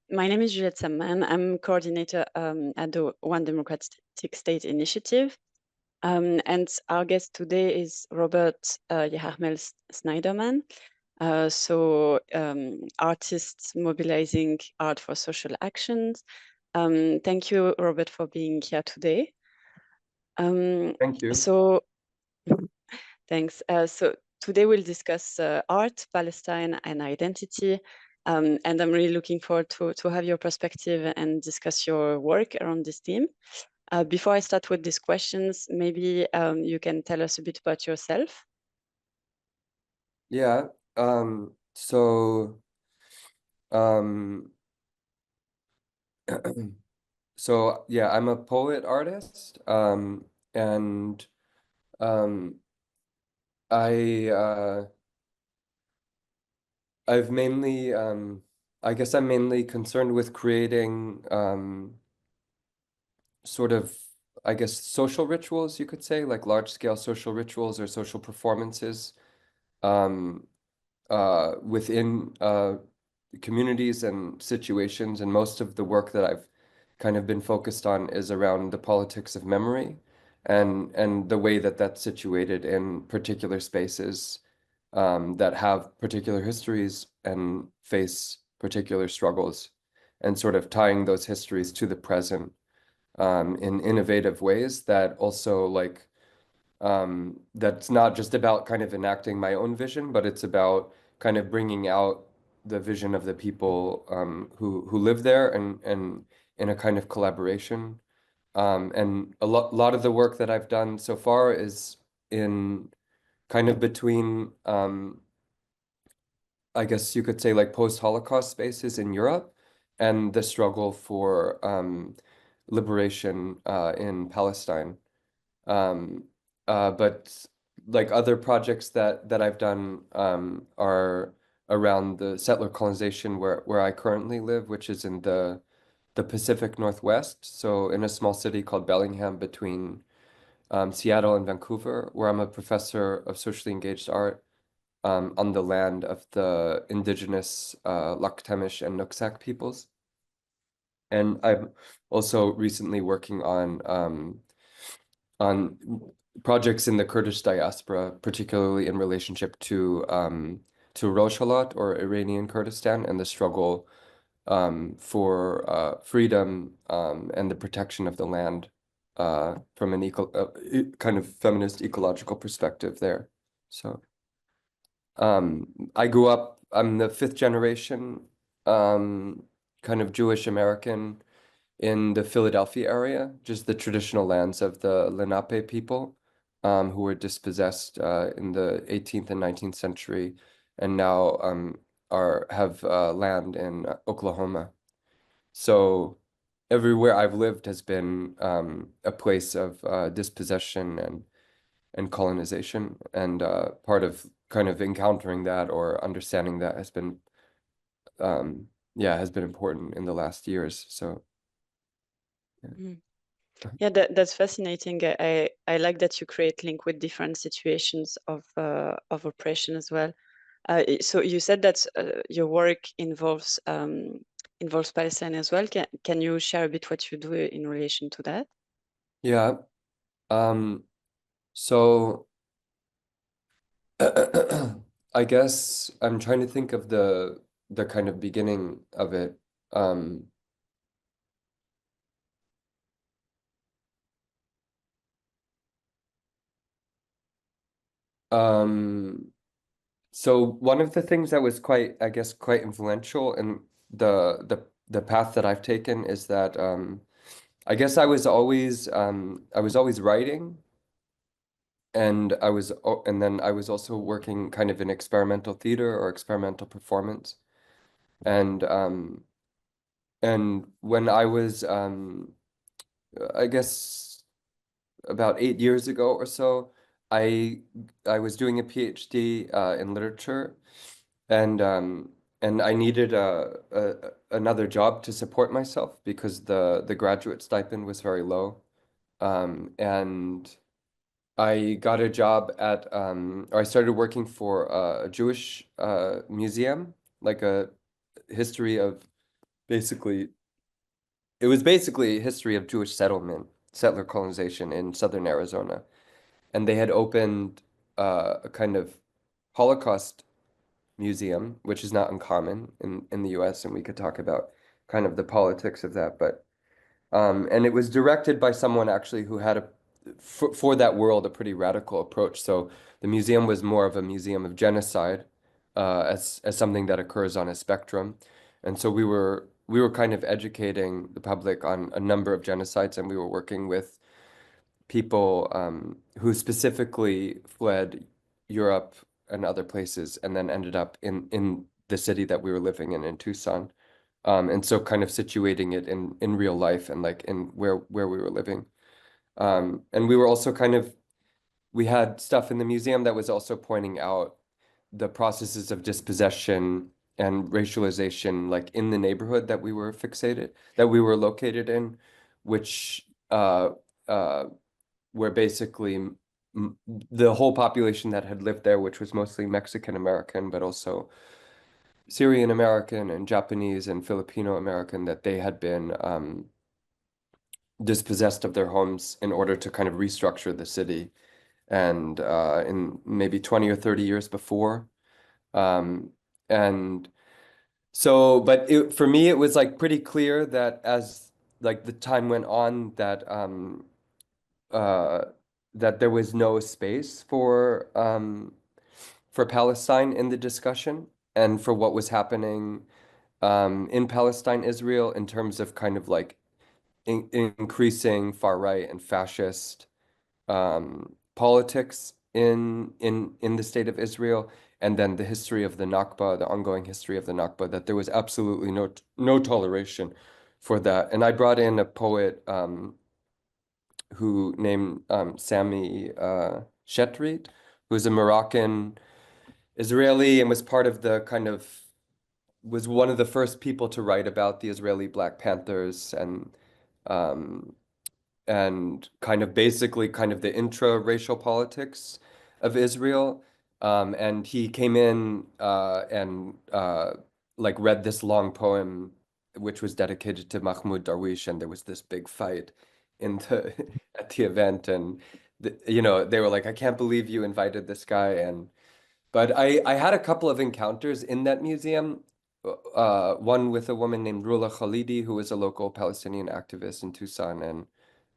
My name is Juliette Samman. I'm coordinator at the One Democratic State Initiative. And our guest today is Robert Yerachmiel Sniderman. Artists mobilizing art for social actions. Thank you, Robert, for being here today. Thank you. So, thanks. So today we'll discuss art, Palestine, and identity. And I'm really looking forward to have your perspective and discuss your work around this theme. Before I start with these questions, maybe you can tell us a bit about yourself. Yeah. So um so yeah, I'm a poet artist. And um I I've mainly I guess I'm mainly concerned with creating sort of, I guess, social rituals, you could say, like large scale social rituals or social performances um within communities and situations. And most of the work that I've kind of been focused on is around the politics of memory and the way that that's situated in particular spaces that have particular histories and face particular struggles, and sort of tying those histories to the present in innovative ways that also that's not just about kind of enacting my own vision, but it's about kind of bringing out the vision of the people who live there, and in a kind of collaboration. And a lot of the work that I've done so far is in kind of between, I guess you could say, like post-Holocaust spaces in Europe and the struggle for liberation in Palestine. Um, but like other projects that I've done are around the settler colonization where I currently live, which is in the Pacific Northwest. So in a small city called Bellingham between Seattle and Vancouver, where I'm a professor of socially engaged art on the land of the indigenous Laktamish and Nooksack peoples. And I'm also recently working on projects in the Kurdish diaspora, particularly in relationship to Rojhelat, or Iranian Kurdistan, and the struggle for freedom and the protection of the land from an kind of feminist ecological perspective there. So I grew up, I'm the fifth generation kind of Jewish American in the Philadelphia area, just the traditional lands of the Lenape people, who were dispossessed in the 18th and 19th century, and now have land in Oklahoma. So everywhere I've lived has been a place of dispossession and colonization, and part of kind of encountering that or understanding that has been has been important in the last years. So yeah. Mm. Yeah, that's fascinating. I like that you create link with different situations of oppression as well. So you said that your work involves Palestine as well. Can you share a bit what you do in relation to that? Yeah. So I guess I'm trying to think of the kind of beginning of it. Um, um, so one of the things that was quite, I guess, quite influential in the path that I've taken is that I guess I was always writing, and and then I was also working kind of in experimental theater or experimental performance. And when I was I guess about 8 years ago or so, I I was doing a PhD in literature, and I needed another job to support myself because the graduate stipend was very low. And I got a job at or I started working for a Jewish museum, like a history of basically it was basically a history of Jewish settlement, settler colonization in southern Arizona. And they had opened a kind of Holocaust museum, which is not uncommon in the US, and we could talk about kind of the politics of that. But and it was directed by someone actually who had for that world a pretty radical approach. So the museum was more of a museum of genocide, as something that occurs on a spectrum. And so we were kind of educating the public on a number of genocides, and we were working with people who specifically fled Europe and other places, and then ended up in the city that we were living in Tucson. And so kind of situating it in real life and like in where we were living. And we were also kind of we had stuff in the museum that was also pointing out the processes of dispossession and racialization, like in the neighborhood that we were located in, which uh, were basically the whole population that had lived there, which was mostly Mexican American, but also Syrian American and Japanese and Filipino American, that they had been dispossessed of their homes in order to kind of restructure the city. And in maybe 20 or 30 years before. Um, and so, but for me, it was like pretty clear that as like the time went on, uh, that there was no space for Palestine in the discussion and for what was happening in Palestine, Israel, in terms of kind of like increasing far right and fascist politics in the state of Israel, and then the history of the Nakba, the ongoing history of the Nakba, that there was absolutely no toleration for that. And I brought in a poet who named Sami Shetrit, who's a Moroccan Israeli and was part of the kind of was one of the first people to write about the Israeli Black Panthers um, and kind of basically kind of the intra-racial politics of Israel. And he came in and like read this long poem, which was dedicated to Mahmoud Darwish, and there was this big fight in the at the event, and they were like, "I can't believe you invited this guy," and but I had a couple of encounters in that museum. One with a woman named Rula Khalidi, who was a local Palestinian activist in Tucson,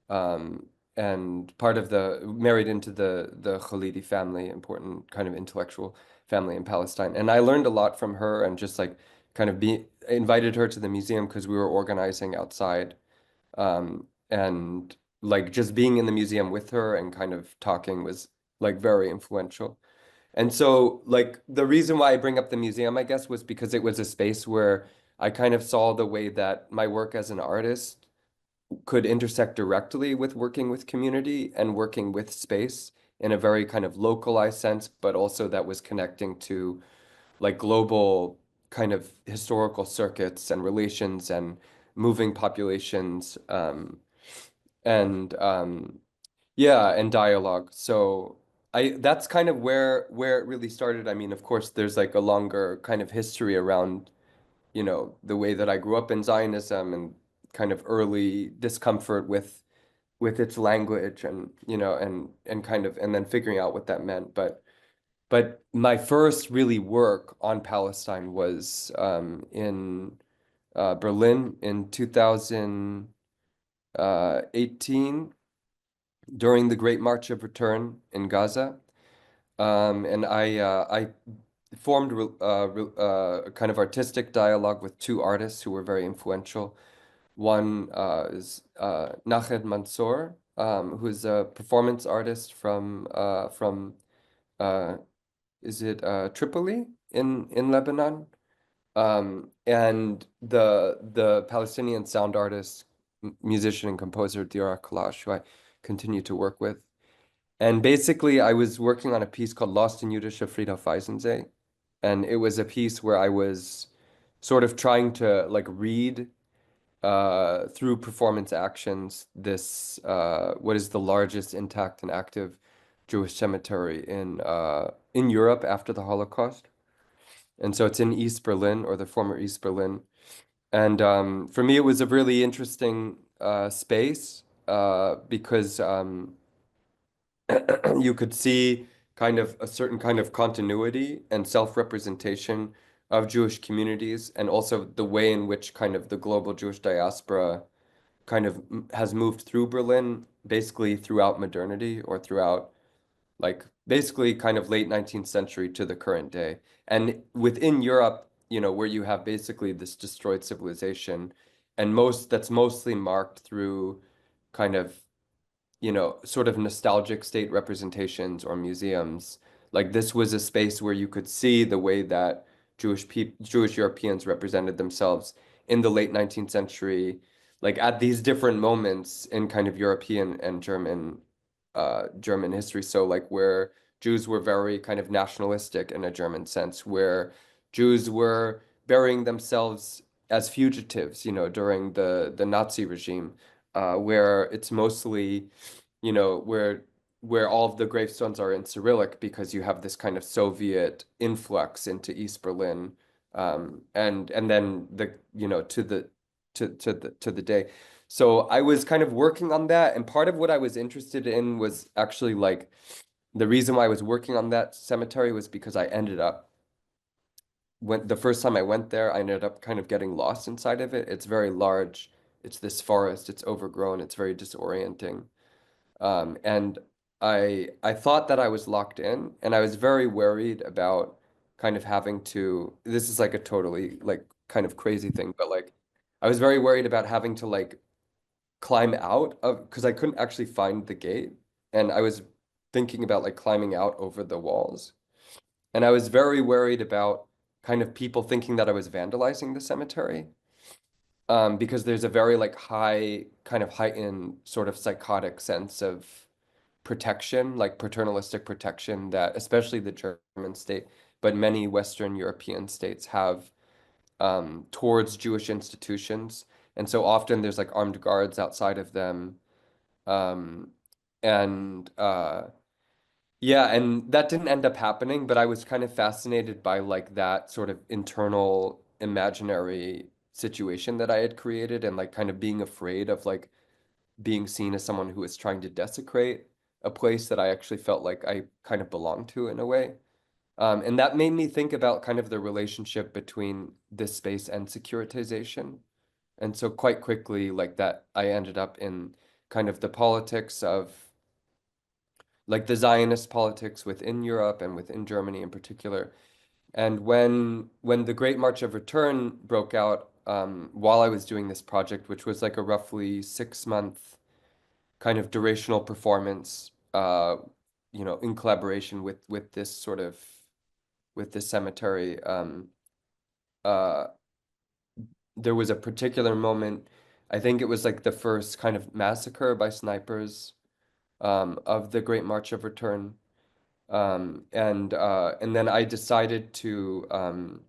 um, and part of the married into the Khalidi family, important kind of intellectual family in Palestine. And I learned a lot from her, and just like kind of be invited her to the museum because we were organizing outside, and like just being in the museum with her and kind of talking was like very influential. And so, like, the reason why I bring up the museum, I guess, was because it was a space where I kind of saw the way that my work as an artist could intersect directly with working with community and working with space in a very kind of localized sense, but also that was connecting to like global kind of historical circuits and relations and moving populations, and yeah, and dialogue. So I that's kind of where it really started. I mean, of course, there's like a longer kind of history around, the way that I grew up in Zionism and kind of early discomfort with its language, and and kind of and then figuring out what that meant. But my first really work on Palestine was in Berlin in 2018 during the Great March of Return in Gaza. And I formed a kind of artistic dialogue with two artists who were very influential. One is Nahed Mansour, who is a performance artist from uh, is it Tripoli in Lebanon? And the Palestinian sound artist, musician, and composer Dira Kalash, who I continue to work with. And basically, I was working on a piece called Lost in Jüdische Friedhof Weissensee. And it was a piece where I was sort of trying to like read through performance actions this what is the largest intact and active Jewish cemetery in Europe after the Holocaust. And so it's in East Berlin, or the former East Berlin. And for me, it was a really interesting space because you could see kind of a certain kind of continuity and self-representation of Jewish communities, and also the way in which kind of the global Jewish diaspora kind of has moved through Berlin, basically throughout modernity or throughout like basically kind of late 19th century to the current day. And within Europe, where you have basically this destroyed civilization, and that's mostly marked through kind of sort of nostalgic state representations or museums. Like this was a space where you could see the way that Jewish Europeans represented themselves in the late 19th century, like at these different moments in kind of European and German history. So like where Jews were very kind of nationalistic in a German sense, where Jews were burying themselves as fugitives, during the Nazi regime, where it's mostly where all of the gravestones are in Cyrillic because you have this kind of Soviet influx into East Berlin, and then to the day. So I was kind of working on that, and part of what I was interested in was actually like the reason why I was working on that cemetery was because I ended up when the first time I went there, I ended up kind of getting lost inside of it. It's very large. It's this forest. It's overgrown. It's very disorienting. And I thought that I was locked in, and I was very worried about kind of having to, this is like a totally like kind of crazy thing, but like I was very worried about having to like climb out of, because I couldn't actually find the gate, and I was thinking about like climbing out over the walls. And I was very worried about kind of people thinking that I was vandalizing the cemetery. Because there's a very like high, kind of heightened sort of psychotic sense of protection, like paternalistic protection that especially the German state, but many Western European states have towards Jewish institutions. And so often there's like armed guards outside of them. Um, and yeah, and that didn't end up happening, but I was kind of fascinated by like that sort of internal imaginary situation that I had created, and like kind of being afraid of like being seen as someone who is trying to desecrate a place that I actually felt like I kind of belonged to in a way. And that made me think about kind of the relationship between this space and securitization. And so quite quickly, like that, I ended up in kind of the politics of like the Zionist politics within Europe and within Germany in particular. And when the Great March of Return broke out, while I was doing this project, which was like a roughly 6 month kind of durational performance, in collaboration with this sort of with this cemetery. Uh, there was a particular moment, I think it was like the first kind of massacre by snipers of the Great March of Return. And then I decided to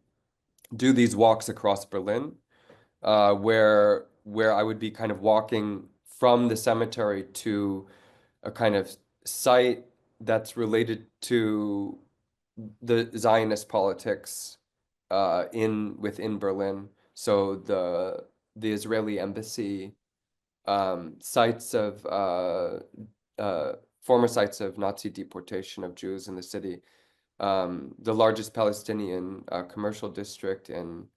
do these walks across Berlin, where I would be kind of walking from the cemetery to a kind of site that's related to the Zionist politics in within Berlin. So the Israeli embassy, sites of former sites of Nazi deportation of Jews in the city, the largest Palestinian commercial district in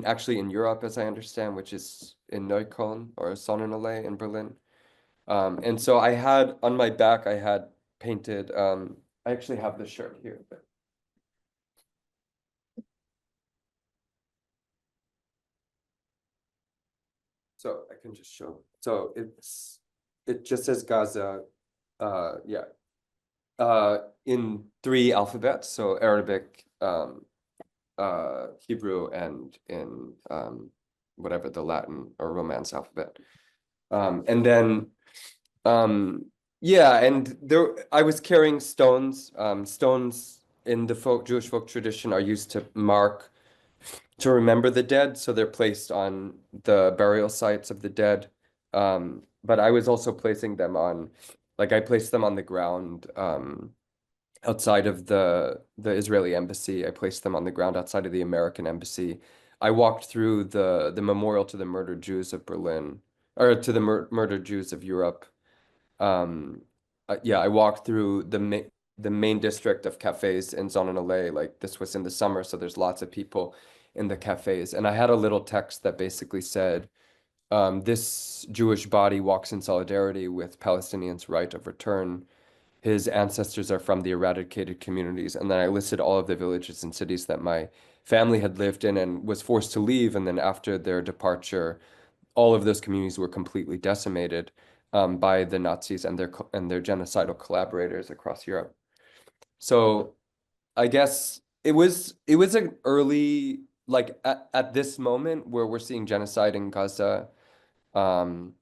actually in Europe, as I understand, which is in Neukölln or Sonnenallee in Berlin. And so I had on my back, I had painted, I actually have the shirt here, but so I can just show. So it just says Gaza, yeah, in three alphabets, so Arabic, Hebrew, and in whatever the Latin or Romance alphabet. And then yeah, and there I was carrying stones. Stones in the Jewish folk tradition are used to remember the dead, so they're placed on the burial sites of the dead. But I was also placing them on, like I placed them on the ground outside of the Israeli embassy. I placed them on the ground outside of the American embassy. I walked through the memorial to the murdered Jews of Berlin, or to the murdered Jews of Europe. Um, yeah, I walked through the main district of cafes in Sonnenallee. Like this was in the summer, so there's lots of people in the cafes, and I had a little text that basically said, "This Jewish body walks in solidarity with Palestinians' right of return. His ancestors are from the eradicated communities." And then I listed all of the villages and cities that my family had lived in and was forced to leave. And then after their departure, all of those communities were completely decimated by the Nazis and their genocidal collaborators across Europe. So I guess it was an early, like at this moment where we're seeing genocide in Gaza, um,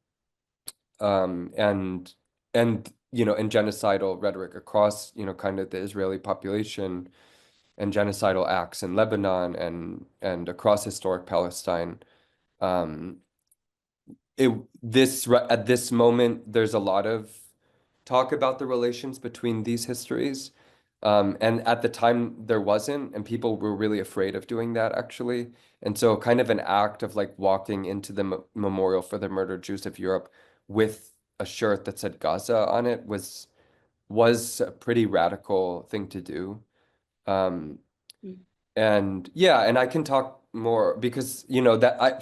and and genocidal rhetoric across kind of the Israeli population, and genocidal acts in Lebanon and across historic Palestine. Um, at this moment, there's a lot of talk about the relations between these histories. And at the time there wasn't, and people were really afraid of doing that actually. And so kind of an act of like walking into the memorial for the murdered Jews of Europe with a shirt that said Gaza on it was a pretty radical thing to do. Um, Mm. and yeah, and I can talk more because,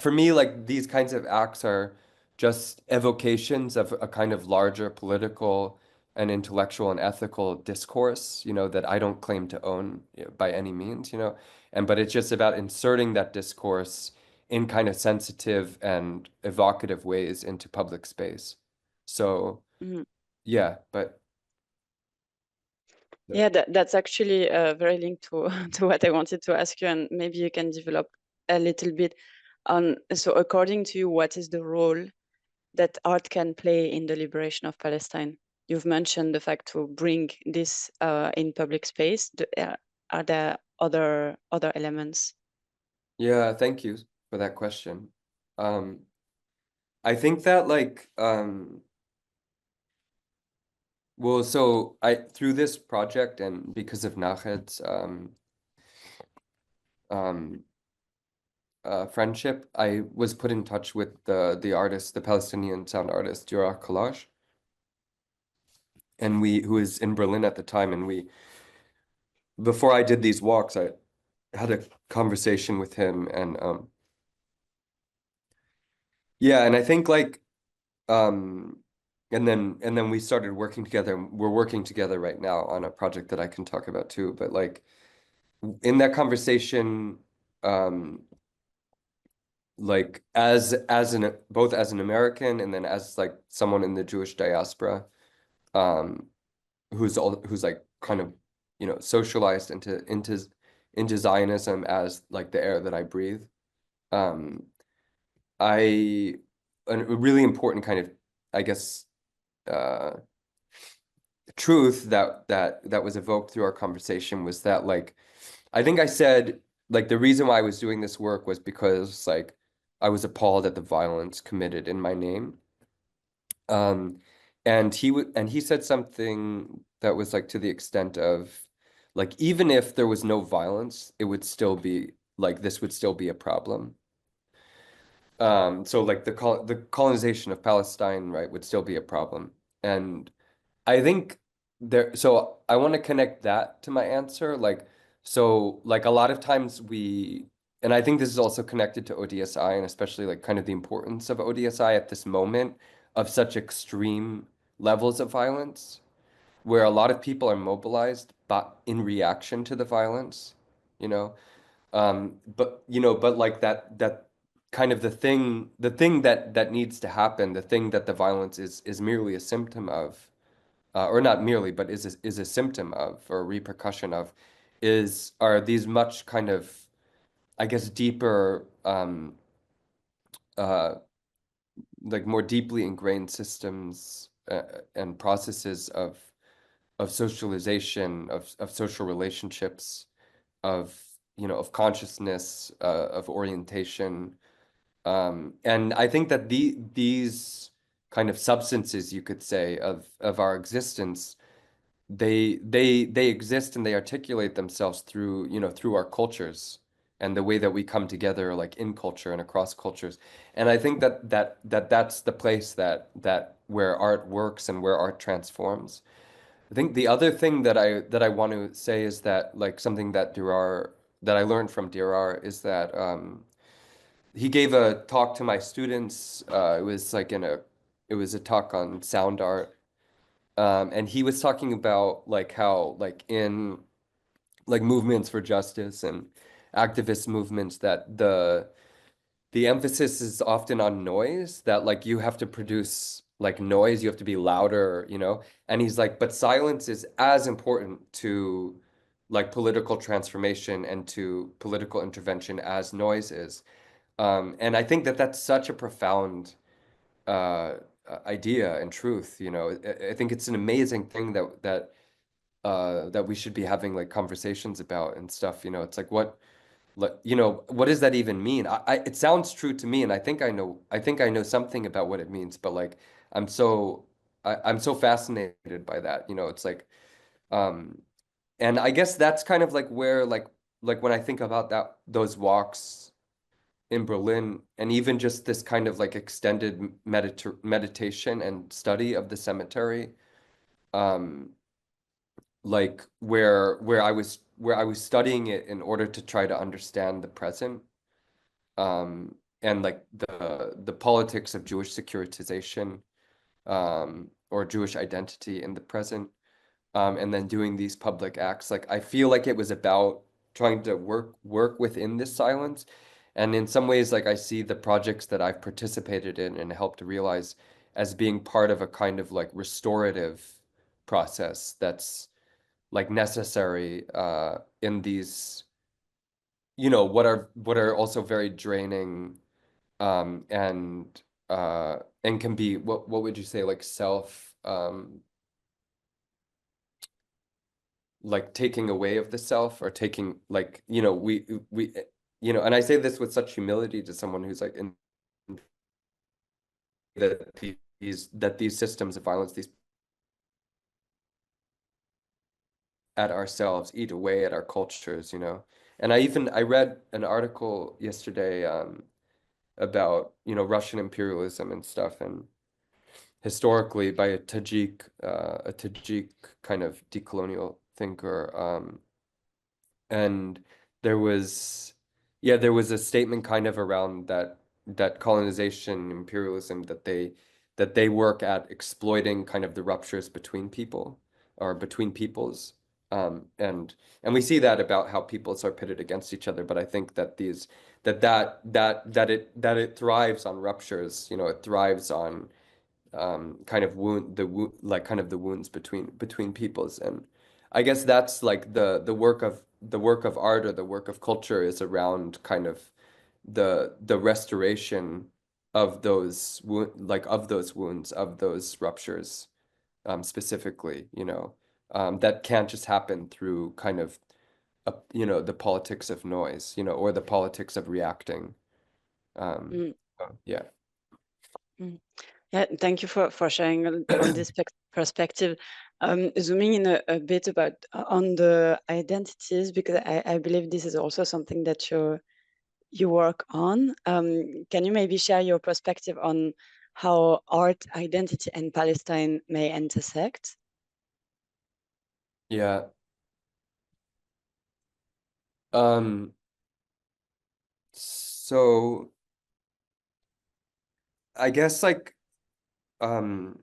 for me, like these kinds of acts are just evocations of a kind of larger political and intellectual and ethical discourse, that I don't claim to own, by any means, and but it's just about inserting that discourse in kind of sensitive and evocative ways into public space. So Mhm. yeah, but Yeah, that's actually very linked to to what I wanted to ask you, and maybe you can develop a little bit on. So, according to you, what is the role that art can play in the liberation of Palestine? You've mentioned the fact to bring this in public space. Are there other elements? yeah, thank you for that question. I think that well, so I through this project and because of Nahed's um friendship, I was put in touch with the artist, the Palestinian sound artist Yerachmiel, and we who was in Berlin at the time, and we before I did these walks, I had a conversation with him, and yeah, and I think um and then we started working together. We're working together right now on a project that I can talk about too, but like in that conversation, um like as an both as an American and then as like someone in the Jewish diaspora, um who's like kind of socialized into Zionism as like the air that I breathe. um I a really important kind of, I guess, uh truth that was evoked through our conversation was that, like, I think I said, like, the reason why I was doing this work was because, like, I was appalled at the violence committed in my name. Um, and he said something that was like to the extent of, like, even if there was no violence, it would still be like this would still be a problem. So like the colonization of Palestine, right, would still be a problem. And I think so I want to connect that to my answer. So like a lot of times and I think this is also connected to ODSI and especially like kind of the importance of ODSI at this moment of such extreme levels of violence, where a lot of people are mobilized, but in reaction to the violence, you know. But like that kind of the thing that needs to happen, the thing that the violence is merely a symptom of, or not merely, but is a symptom of or a repercussion of, are these much kind of, I guess, deeper, uh, like more deeply ingrained systems and processes of socialization, of social relationships, of of consciousness, of orientation, and I think that these kind of substances, you could say, of our existence, they exist and they articulate themselves through through our cultures and the way that we come together like in culture and across cultures. And I think that's the place that where art works and where art transforms. I think the other thing that I want to say is that like something that I learned from Durar is that he gave a talk to my students. It was a talk on sound art. And he was talking about like how like in like movements for justice and activist movements that the emphasis is often on noise, that like you have to produce like noise, you have to be louder, you know? And he's like, but silence is as important to like political transformation and to political intervention as noise is. And I think that that's such a profound uh, idea and truth, you know. I think it's an amazing thing that we should be having like conversations about and stuff, you know. It's like, you know, what does that even mean? It sounds true to me, and I think I know something about what it means, but like I'm so I'm so fascinated by that, you know. It's like um and I guess that's kind of like where like when I think about that those walks in Berlin and even just this kind of like extended meditation and study of the cemetery, um like where I was studying it in order to try to understand the present, and like the politics of Jewish securitization, or Jewish identity in the present, and then doing these public acts. Like I feel like it was about trying to work within this silence. And in some ways, like I see the projects that I've participated in and helped to realize as being part of a kind of like restorative process that's like necessary in these, you know, what are also very draining, um and and can be what would you say, like self like taking away of the self, or taking like, you know, we you know, and I say this with such humility to someone who's like in that these systems of violence, these at ourselves eat away at our cultures, you know. And I read an article yesterday about, you know, Russian imperialism and stuff, and historically by a Tajik kind of decolonial thinker. And there was, yeah, there was a statement kind of around that colonization, imperialism, that they work at exploiting kind of the ruptures between people or between peoples. And we see that about how peoples are pitted against each other. But I think that that it thrives on ruptures, you know, it thrives on kind of like kind of the wounds between peoples. And I guess that's like the work of art or the work of culture is around kind of the restoration of those wounds, of those ruptures, specifically, you know, that can't just happen through kind of you know, the politics of noise, you know, or the politics of reacting. um Mm, yeah. mm. Yeah, thank you for sharing all this perspective. Zooming in a bit about on the identities, because I believe this is also something that you work on. Can you maybe share your perspective on how art, identity, and Palestine may intersect? Yeah. um so I guess like um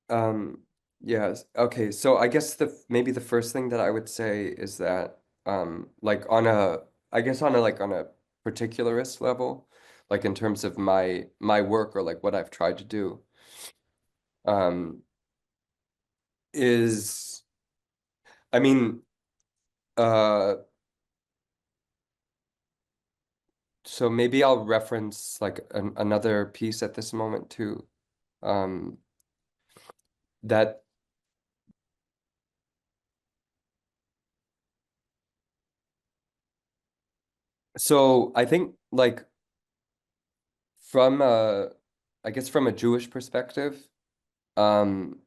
um yes, okay, so I guess maybe the first thing that I would say is that like on a, I guess on a like on a particularist level, like in terms of my work or like what I've tried to do, um is, I mean, uh so maybe I'll reference like another piece at this moment too, um that so I think like from a, I guess from a Jewish perspective, um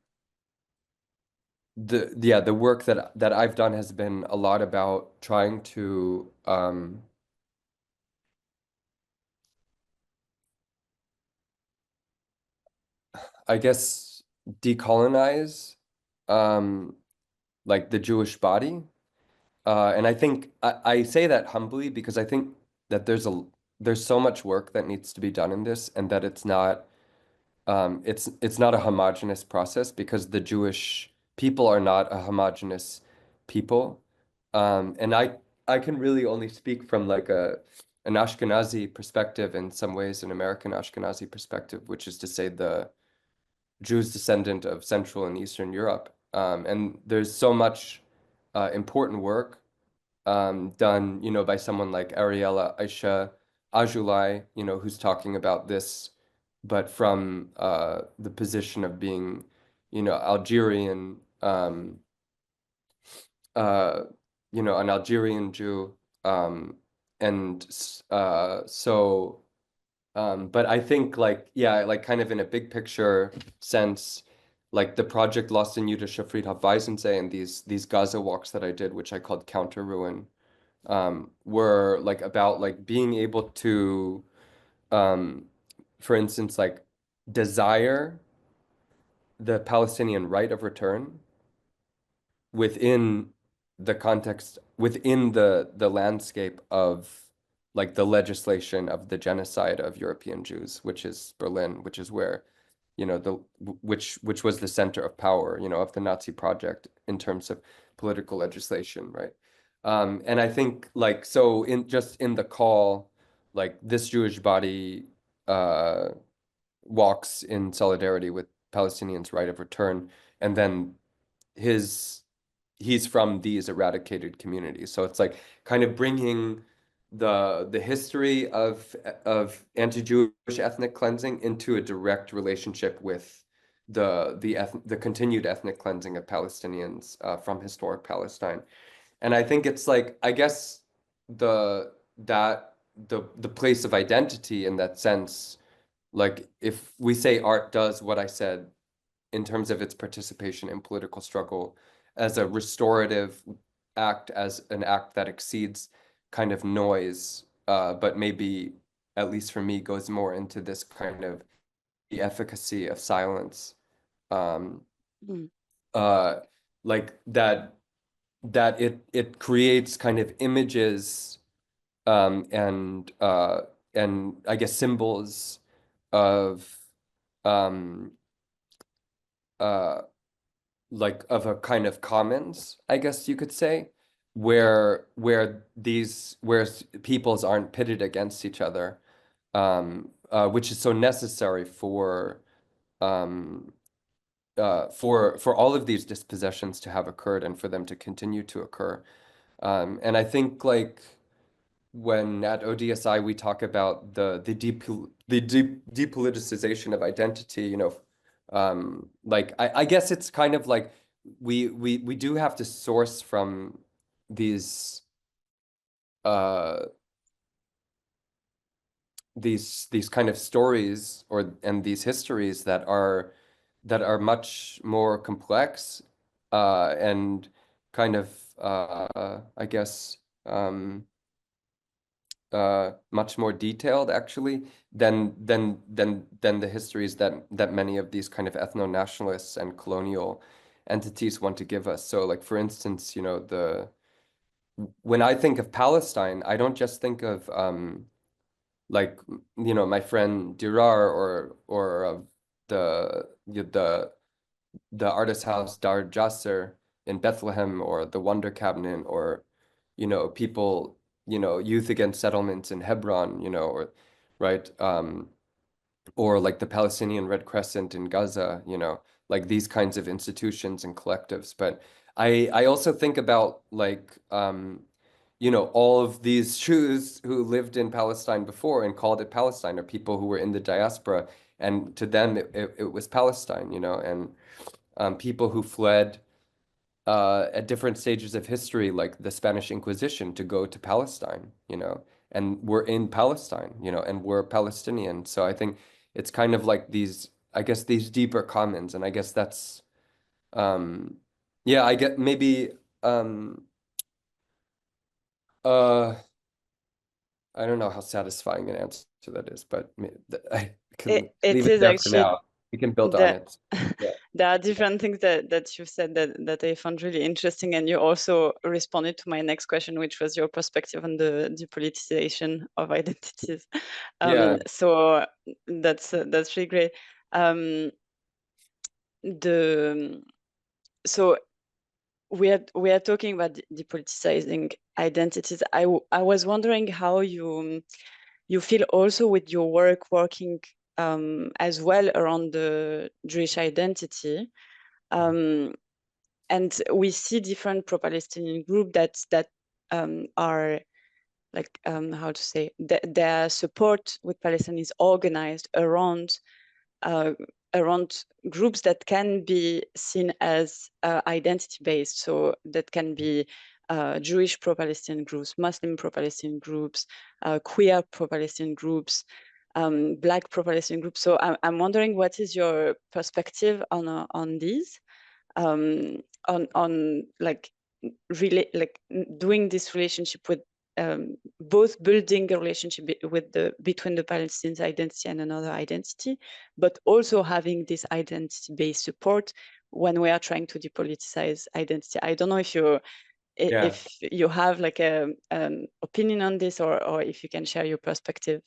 the work that I've done has been a lot about trying to I guess decolonize um like the Jewish body. And I think I say that humbly because I think that there's so much work that needs to be done in this, and that it's not a homogeneous process because the Jewish people are not a homogeneous people. And I can really only speak from like a an Ashkenazi perspective, in some ways an American Ashkenazi perspective, which is to say the Jews descendant of Central and Eastern Europe. And there's so much important work done, by someone like Ariella Aisha Ajulai, who's talking about this, but from the position of being, Algerian, uh, an Algerian Jew, and so. But I think like, yeah, like kind of in a big picture sense, like the project Lost in Jüdische Friedhof Weissensee and these Gaza walks that I did, which I called Counter Ruin, were like about like being able to, um, for instance, like desire the Palestinian right of return within the context, within the landscape of like the legislation of the genocide of European Jews, which is Berlin, which is where, the which was the center of power, of the Nazi project in terms of political legislation, right? And I think like so in just in the call, like this Jewish body uh walks in solidarity with Palestinians' right of return, and then his he's from these eradicated communities. So it's like kind of bringing the history of anti-Jewish ethnic cleansing into a direct relationship with the continued ethnic cleansing of Palestinians from historic Palestine. And I think it's like, I guess the that the place of identity in that sense, like if we say art does what I said in terms of its participation in political struggle as a restorative act, as an act that exceeds kind of noise, but maybe, at least for me, goes more into this kind of the efficacy of silence. Um, Mm. uh, like that it creates kind of images and I guess symbols of um, uh, like of a kind of commons, I guess you could say, where peoples aren't pitted against each other, which is so necessary um, for all of these dispossessions to have occurred and for them to continue to occur. And I think like when at ODSI we talk about the depoliticization of identity, like I guess it's kind of like we do have to source from these uh these kind of stories and these histories that are much more complex and kind of I guess much more detailed actually than the histories that many of these kind of ethno-nationalists and colonial entities want to give us. So like for instance, the when I think of Palestine, I don't just think of like my friend Dirar or of the artist house Dar Jasser in Bethlehem, or the Wonder Cabinet, or people, Youth Against Settlements in Hebron, or right, or like the Palestinian Red Crescent in Gaza, like these kinds of institutions and collectives. But I also think about like all of these Jews who lived in Palestine before and called it Palestine, or people who were in the diaspora, and to them it was Palestine, and people who fled at different stages of history, like the Spanish Inquisition, to go to Palestine, and were in Palestine, and were Palestinian. So I think it's kind of like these, I guess, these deeper commons, and I guess that's, um, Yeah, I get maybe uh I don't know how satisfying an answer that is, but I can It leave it is there for actually now. We can build on the it. Yeah. there are different things that you said that I found really interesting, and you also responded to my next question, which was your perspective on the depoliticization of identities. Yeah. So that's really great. Um, the so we are talking about depoliticizing identities. I was wondering how you feel also with your work working as well around the Jewish identity. Um, and we see different pro-Palestinian groups that are like how to say their support with Palestine is organized uh, around groups that can be seen as identity based. So that can be Jewish pro-Palestinian groups, Muslim pro-Palestinian groups, queer pro-Palestinian groups, Black pro-Palestinian groups. So I'm wondering what is your perspective on these, on like really like doing this relationship with both building a relationship with the between the Palestinian identity and another identity, but also having this identity-based support when we are trying to depoliticize identity. I don't know Yeah. if you have like a opinion on this, or if you can share your perspective.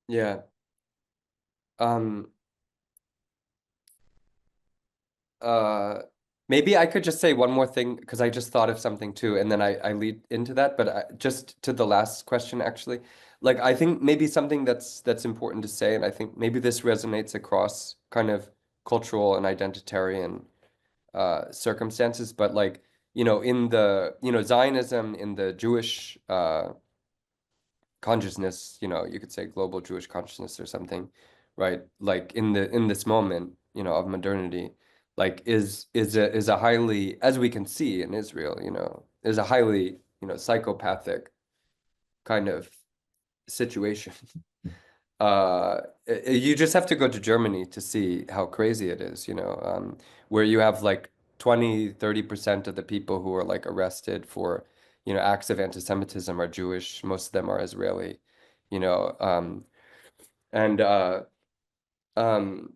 Yeah. Um Uh, Maybe I could just say one more thing because I just thought of something too, and then I lead into that. But just to the last question, actually, like I think maybe something that's important to say, and I think maybe this resonates across kind of cultural and identitarian circumstances. But like in the Zionism in the Jewish consciousness, you could say global Jewish consciousness or something, right? Like in this moment, of modernity, like is a highly, as we can see in Israel, is a highly, psychopathic kind of situation. You just have to go to Germany to see how crazy it is, where you have like 20-30% of the people who are like arrested for, acts of anti-Semitism are Jewish. Most of them are Israeli, you know, and um,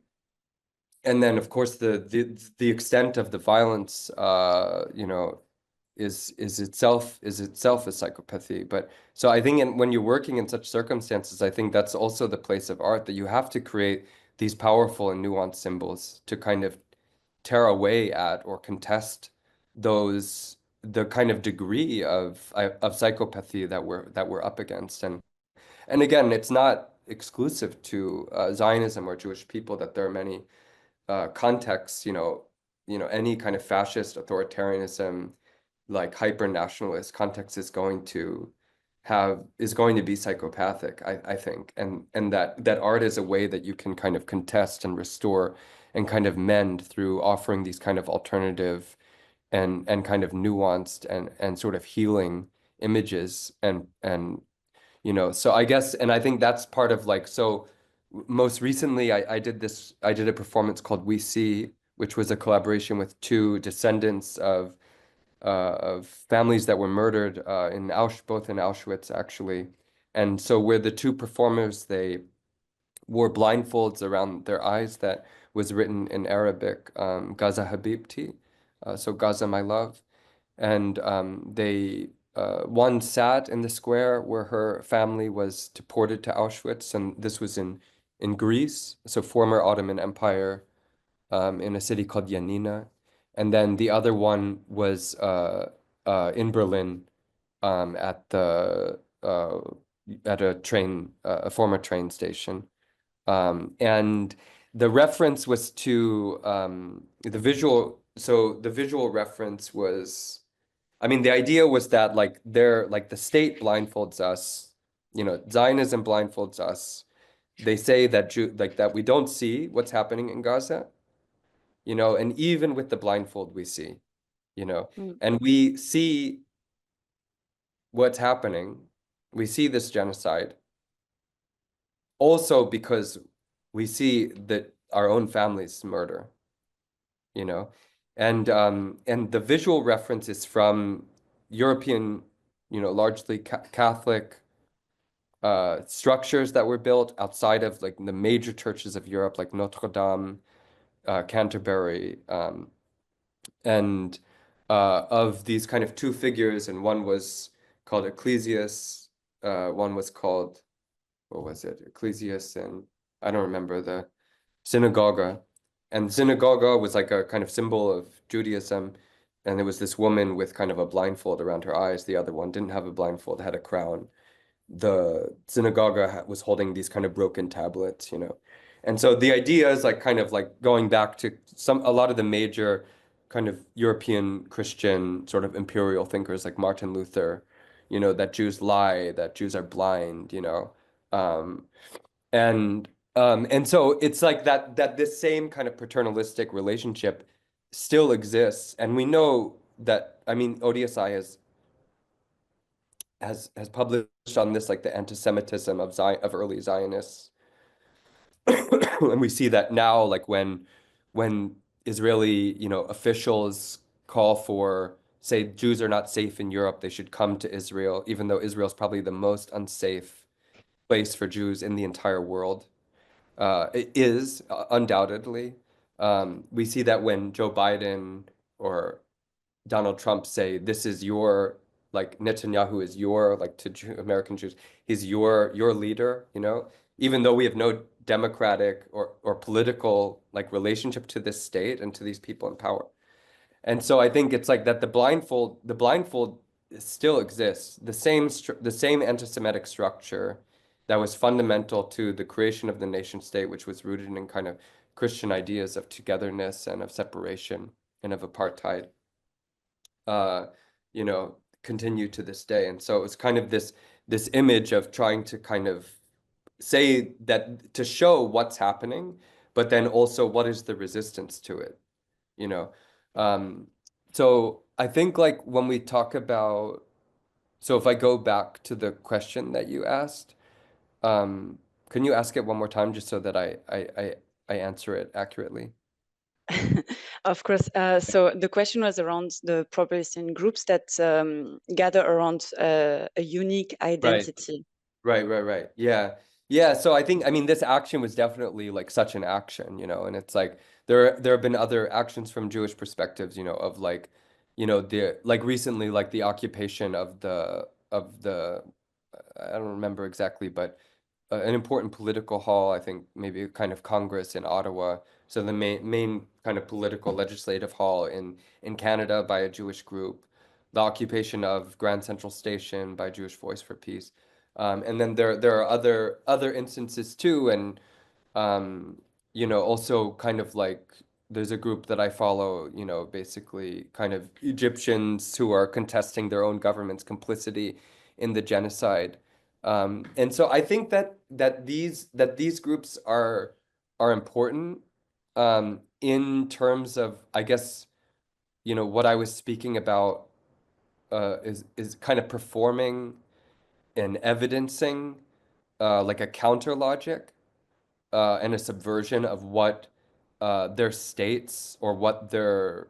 and then of course the extent of the violence, is itself a psychopathy. But so I think when you're working in such circumstances, I think that's also the place of art, that you have to create these powerful and nuanced symbols to kind of tear away at or contest the kind of degree of psychopathy that we're up against. And again, it's not exclusive to Zionism or Jewish people, that there are many contexts, any kind of fascist authoritarianism, like hyper nationalist context is going to be psychopathic, I think. And that art is a way that you can kind of contest and restore and kind of mend through offering these kind of alternative and kind of nuanced and sort of healing images. So I guess, and I think that's part of like, so most recently I did a performance called We See, which was a collaboration with two descendants of families that were murdered in both in Auschwitz, actually. And so where the two performers, they wore blindfolds around their eyes that was written in Arabic, Gaza Habibti, so Gaza, my love. And one sat in the square where her family was deported to Auschwitz, and this was in Greece, so former Ottoman Empire, in a city called Yanina. And then the other one was in Berlin, at a former train station. And the reference was to the visual. So the visual reference was, I mean, the idea was that like the state blindfolds us, Zionism blindfolds us. They say that that we don't see what's happening in Gaza, and even with the blindfold we see, Mm. and we see what's happening. We see this genocide also because we see that our own families murder, you know. And the visual reference is from European, largely Catholic structures that were built outside of like the major churches of Europe, like Notre Dame, Canterbury, and of these kind of two figures, and one was called Ecclesias, one was called, what was it? Ecclesias, and I don't remember the synagogue. And synagogue was like a kind of symbol of Judaism. And there was this woman with kind of a blindfold around her eyes. The other one didn't have a blindfold, had a crown. The synagogue was holding these kind of broken tablets. And so the idea is like kind of like going back to a lot of the major kind of European Christian sort of imperial thinkers like Martin Luther, that Jews lie, that Jews are blind. Um, and so it's like that this same kind of paternalistic relationship still exists. And we know that, I mean, ODSI has published on this, like the anti-Semitism of early Zionists. And we see that now, like when Israeli, officials call for, say, Jews are not safe in Europe, they should come to Israel, even though Israel is probably the most unsafe place for Jews in the entire world. It is undoubtedly. We see that when Joe Biden or Donald Trump say, "This is your, like Netanyahu is your, like to American Jews, he's your leader." Even though we have no democratic or political like relationship to this state and to these people in power. And so I think it's like that the blindfold still exists. The same anti-Semitic structure that was fundamental to the creation of the nation state, which was rooted in kind of Christian ideas of togetherness and of separation and of apartheid, uh, continue to this day. And so it's kind of this image of trying to kind of say that to show what's happening, but then also what is the resistance to it you know. Um, so I think like when we talk about, so if I go back to the question that you asked, can you ask it one more time just so that I answer it accurately? Of course. So the question was around the pro-Palestinian groups that gather around a unique Right. identity. Right. Yeah. Yeah. So I think, I mean, this action was definitely like such an action. And it's like there have been other actions from Jewish perspectives, of like, the like recently, like the occupation of the I don't remember exactly, but an important political hall, I think maybe a kind of Congress in Ottawa. So the main kind of political legislative hall in Canada by a Jewish group, the occupation of Grand Central Station by Jewish Voice for Peace. And then there are other instances too, and also kind of like there's a group that I follow, basically kind of Egyptians who are contesting their own government's complicity in the genocide. And so I think that these groups are important in terms of, I guess, what I was speaking about is kind of performing and evidencing like a counter logic and a subversion of what their states or what their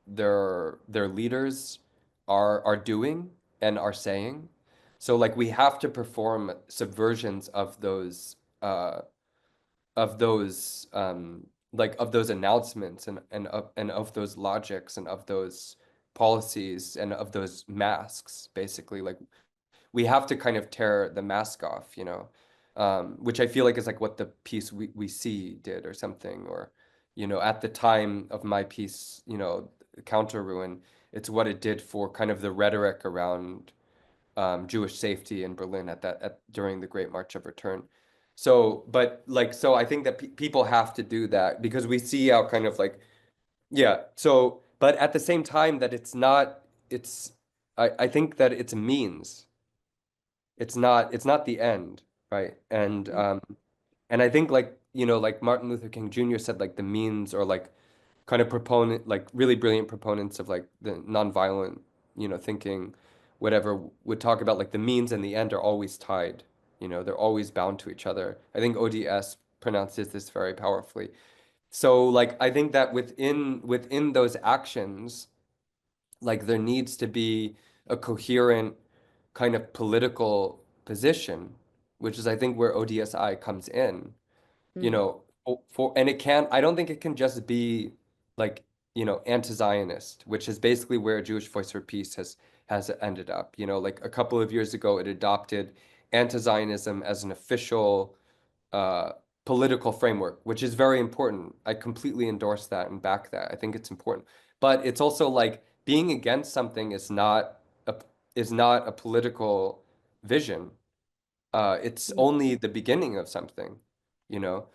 leaders are doing and are saying. So like we have to perform subversions of those like of those announcements and of those logics and of those policies and of those masks, basically. Like we have to kind of tear the mask off, which I feel like is like what the piece we see did or something, or, at the time of my piece, Counter Ruin, it's what it did for kind of the rhetoric around Jewish safety in Berlin during the Great March of Return. So, but like, so I think that pe people have to do that because we see how kind of like, yeah. So, but at the same time that I think that it's a means. It's not the end, right? And I think like, like Martin Luther King Jr. said, like the means or like kind of proponent, like really brilliant proponents of like the nonviolent, thinking, whatever, would talk about like the means and the end are always tied. They're always bound to each other. I think ODS pronounces this very powerfully. So like I think that within those actions, like there needs to be a coherent kind of political position, which is I think where ODSI comes in, you Mm, know, and it can't, I don't think it can just be like, anti-Zionist, which is basically where Jewish Voice for Peace has ended up. Like a couple of years ago, it adopted anti-Zionism as an official uh, political framework, which is very important. I completely endorse that and back that. I think it's important. But it's also like being against something a is not a political vision. It's mm, only the beginning of something, you know.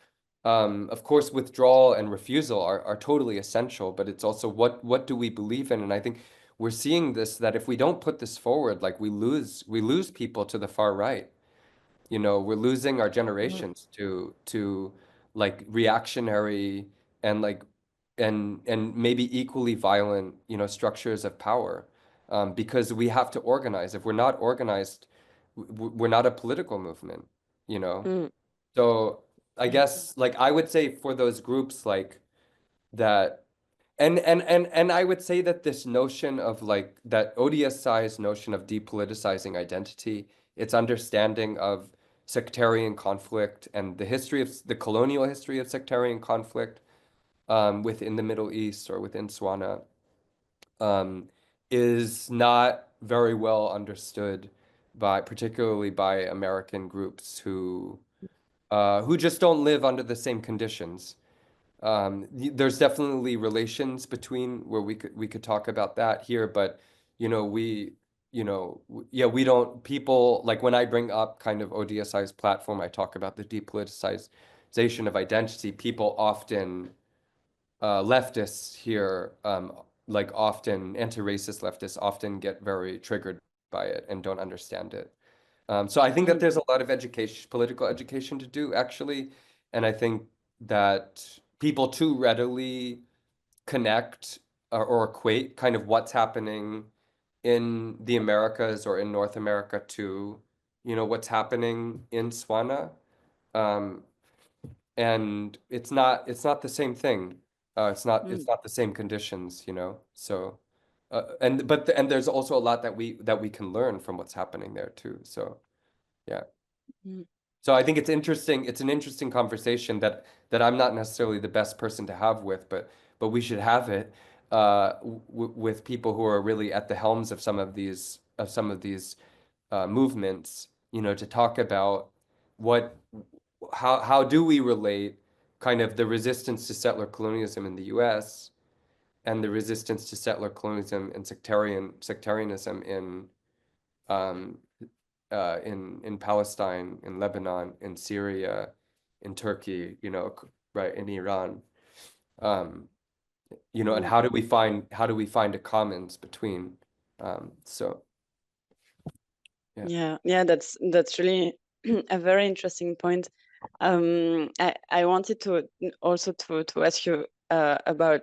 Of course, withdrawal and refusal are totally essential, but it's also what do we believe in? And I think we're seeing this that if we don't put this forward, like we lose people to the far right. We're losing our mm, generations to like reactionary and like and maybe equally violent, structures of power, because we have to organize. If we're not organized, we're not a political movement, you know. mm, So I guess like I would say for those groups like that and I would say that this notion of like that ODSI's notion of depoliticizing identity, its understanding of sectarian conflict and the colonial history of sectarian conflict within the Middle East or within Swana, um, is not very well understood particularly by American groups who just don't live under the same conditions. There's definitely relations between where we could talk about that here, but we yeah, we don't people like when I bring up kind of ODSI's platform, I talk about the depoliticization of identity. People often leftists here, like often anti-racist leftists often get very triggered by it and don't understand it. So I think that mm, there's a lot of education, political education to do, actually. And I think that people too readily connect or equate kind of what's happening in the Americas or in North America to, what's happening in Swana. Um, and it's not the same thing. It's mm, not the same conditions, So, and there's also a lot that we can learn from what's happening there too. So, yeah. mm, So I think it's interesting. It's an interesting conversation that I'm not necessarily the best person to have with, but we should have it with people who are really at the helms of some of these movements. To talk about what how do we relate kind of the resistance to settler colonialism in the U.S. and the resistance to settler colonialism and sectarianism um, in Palestine, in Lebanon, in Syria, in Turkey, right, in Iran. Um, and mm. how do we find a commons between? So yeah. Yeah, yeah, that's really a very interesting point. I wanted to also to ask you about,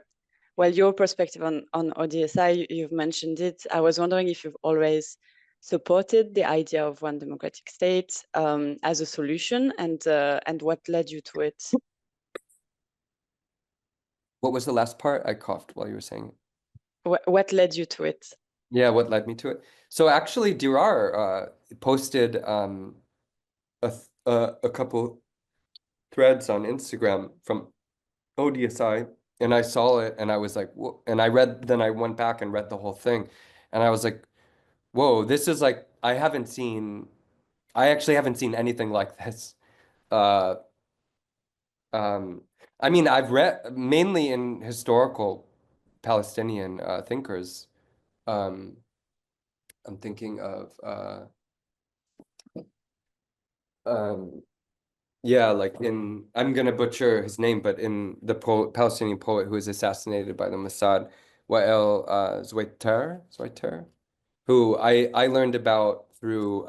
well, your perspective on ODSI. You've mentioned it. I was wondering if you've always supported the idea of one democratic state as a solution, and what led you to it. What was the last part? I coughed while you were saying it. What led you to it? Yeah, what led me to it? So actually, Dirar posted a couple threads on Instagram from ODSI, and I saw it, and I was like, whoa. And then I went back and read the whole thing, and I was like, whoa, this is like, I actually haven't seen anything like this. Uh, I mean, I've read mainly in historical Palestinian thinkers. Um, I'm thinking of, um, yeah, like I'm gonna butcher his name, but in the Palestinian poet who was assassinated by the Mossad, Wael Zweiter, who I learned about through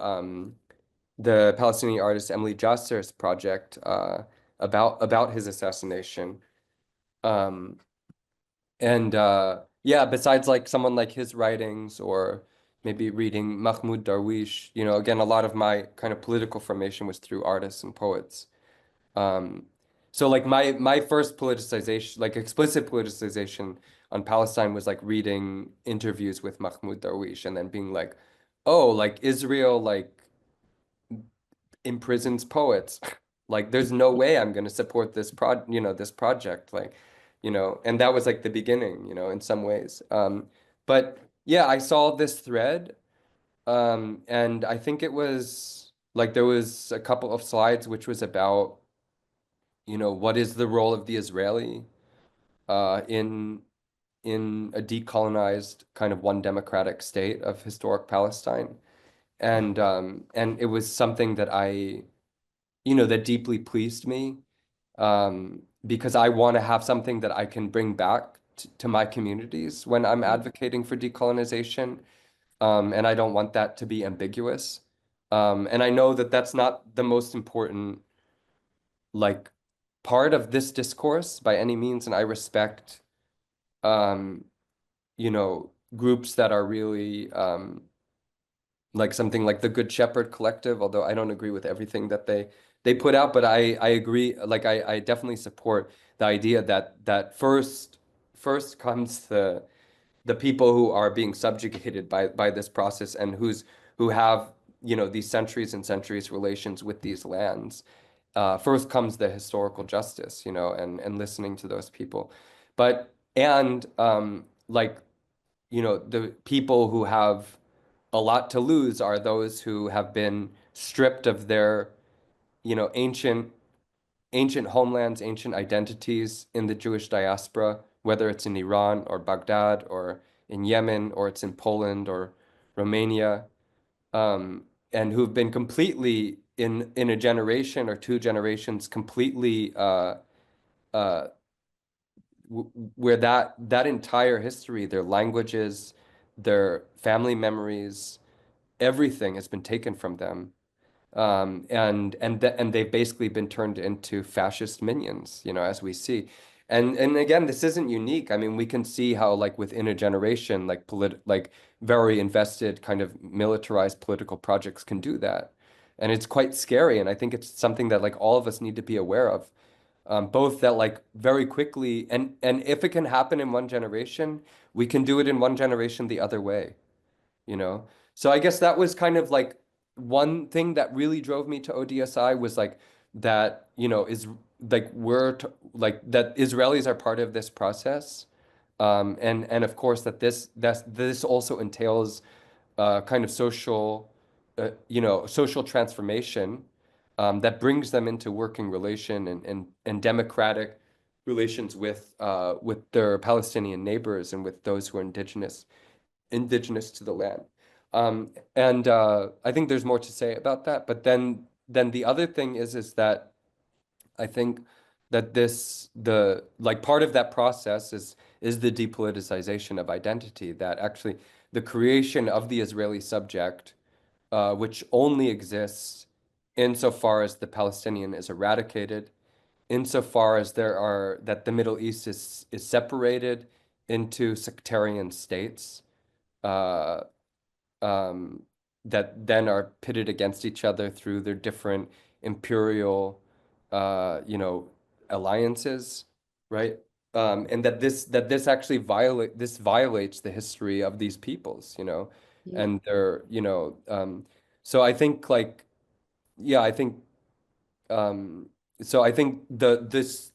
the Palestinian artist Emily Jasser's project about his assassination. Um, and yeah, besides like someone like his writings or maybe reading Mahmoud Darwish, again, a lot of my kind of political formation was through artists and poets. Um, So like my first politicization, like explicit politicization on Palestine was like reading interviews with Mahmoud Darwish and then being like, oh, like Israel like imprisons poets. Like there's no way I'm going to support this project like, and that was like the beginning, in some ways. But yeah, I saw this thread and I think it was like there was a couple of slides which was about, what is the role of the Israeli in a decolonized kind of one democratic state of historic Palestine. And it was something that that deeply pleased me, because I want to have something that I can bring back to my communities when I'm Mm. advocating for decolonization. And I don't want that to be ambiguous. And I know that that's not the most important, like, part of this discourse by any means, and I respect, um, groups that are really, like something like the Good Shepherd Collective, although I don't agree with everything that they put out, but I agree, like I definitely support the idea that first comes the people who are being subjugated by this process and who have, these centuries and centuries relations with these lands. First comes the historical justice, and listening to those people. But and like, the people who have a lot to lose are those who have been stripped of their, ancient homelands, ancient identities in the Jewish diaspora, whether it's in Iran or Baghdad or in Yemen or it's in Poland or Romania, and who've been completely in a generation or two generations completely uh, where that entire history, their languages, their family memories, everything has been taken from them. And they've basically been turned into fascist minions, as we see. And again, this isn't unique. I mean, we can see how, like, within a generation, like very invested kind of militarized political projects can do that. And it's quite scary. And I think it's something that, like, all of us need to be aware of. Both that, like, very quickly, and if it can happen in one generation, we can do it in one generation the other way, you know? So I guess that was kind of like one thing that really drove me to ODSI was like that, is like like that Israelis are part of this process. And of course this also entails kind of social transformation, that brings them into working relation and democratic relations with their Palestinian neighbors and with those who are indigenous to the land. And I think there's more to say about that. But then the other thing is that I think that the like part of that process is the depoliticization of identity, that actually the creation of the Israeli subject, which only exists insofar as the Palestinian is eradicated, insofar as that the Middle East is separated into sectarian states, uh, um, that then are pitted against each other through their different imperial, alliances, right? And that this actually violates the history of these peoples, Mm. and so I think, like, yeah, I think, um, so I think the